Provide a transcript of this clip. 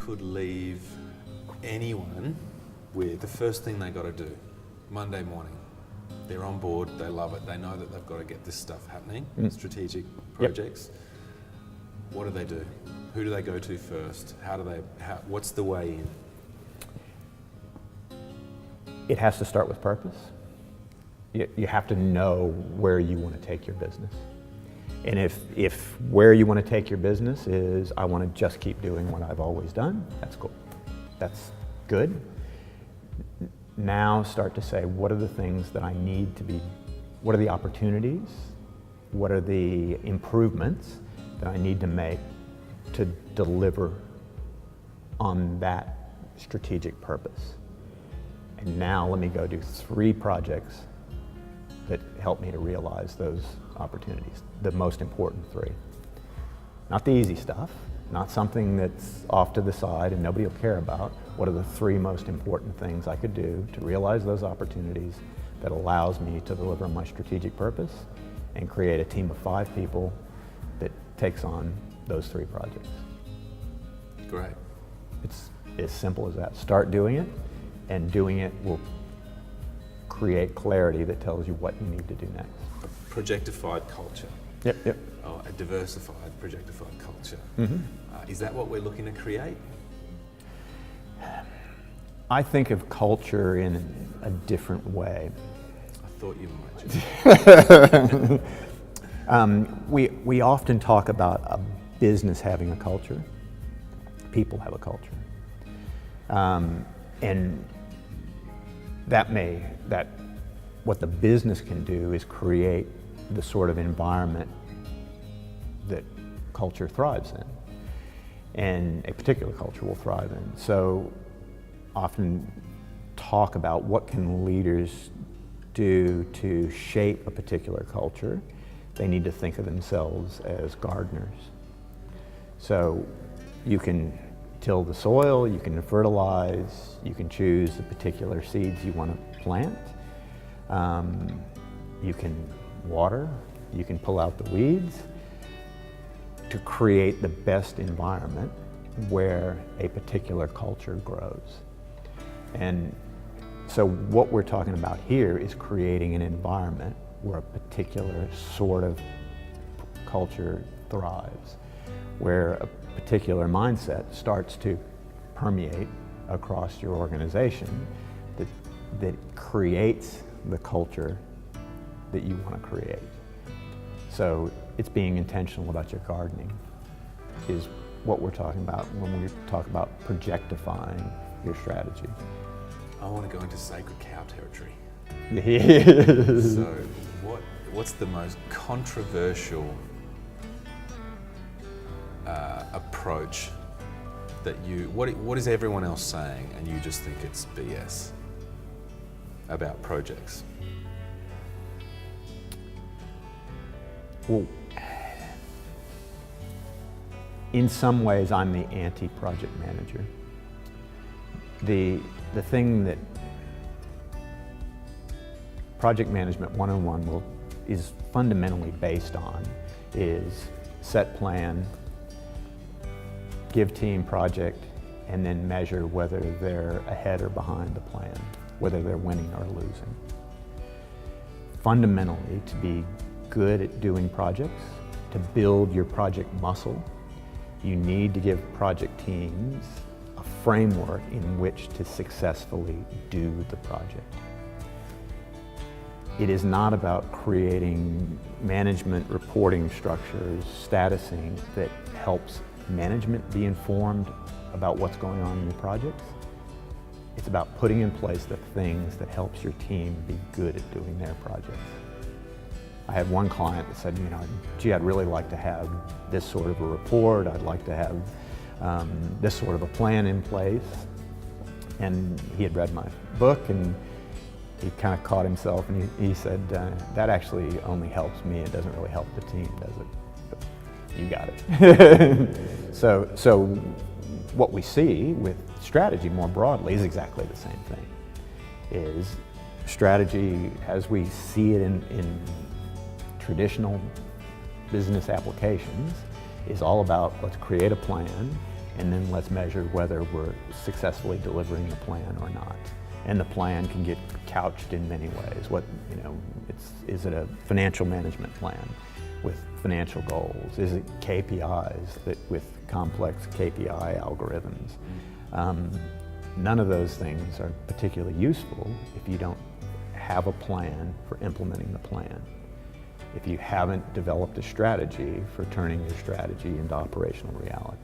could leave anyone with the first thing they got to do, Monday morning, they're on board, they love it, they know that they've got to get this stuff happening, strategic projects. What do? Who do they go to first? What's the way in? It has to start with purpose. You have to know where you want to take your business. And if where you want to take your business is, I want to just keep doing what I've always done, that's cool. That's good. Now start to say, what are the things that I need to be, what are the opportunities, what are the improvements that I need to make to deliver on that strategic purpose? And now let me go do 3 projects that help me to realize those opportunities, the most important 3. Not the easy stuff, not something that's off to the side and nobody will care about. What are the 3 most important things I could do to realize those opportunities that allows me to deliver my strategic purpose and create a team of 5 people that takes on those 3 projects? Great. It's as simple as that. Start doing it, and doing it will create clarity that tells you what you need to do next. A projectified culture. Yep. Oh, a diversified, projectified culture. Mm-hmm. Is that what we're looking to create? I think of culture in a different way. I thought you might. We often talk about a business having a culture. People have a culture. And what the business can do is create the sort of environment that culture thrives in, and a particular culture will thrive in. So often talk about what can leaders do to shape a particular culture. They need to think of themselves as gardeners. So you can till the soil, you can fertilize, you can choose the particular seeds you want to plant. You can water, you can pull out the weeds to create the best environment where a particular culture grows. And so what we're talking about here is creating an environment where a particular sort of culture thrives, where a particular mindset starts to permeate across your organization that creates the culture that you want to create. So it's being intentional about your gardening is what we're talking about when we talk about projectifying your strategy. I want to go into sacred cow territory. Yes. So what's the most controversial approach that what is everyone else saying and you just think it's BS about projects? Well, in some ways, I'm the anti-project manager. The thing that project management 101 is fundamentally based on is set plan, give team project, and then measure whether they're ahead or behind the plan, whether they're winning or losing. Fundamentally, to be good at doing projects, to build your project muscle, you need to give project teams a framework in which to successfully do the project. It is not about creating management reporting structures, statusing that helps management be informed about what's going on in your projects. It's about putting in place the things that helps your team be good at doing their projects. I had one client that said, gee, I'd really like to have this sort of a report. I'd like to have this sort of a plan in place. And he had read my book and he kind of caught himself and he said, that actually only helps me. It doesn't really help the team, does it? But you got it. So what we see with strategy more broadly is exactly the same thing. Is strategy, as we see it in traditional business applications, is all about let's create a plan and then let's measure whether we're successfully delivering the plan or not. And the plan can get couched in many ways. Is it a financial management plan with financial goals? Is it KPIs with complex KPI algorithms? None of those things are particularly useful if you don't have a plan for implementing the plan. If you haven't developed a strategy for turning your strategy into operational reality.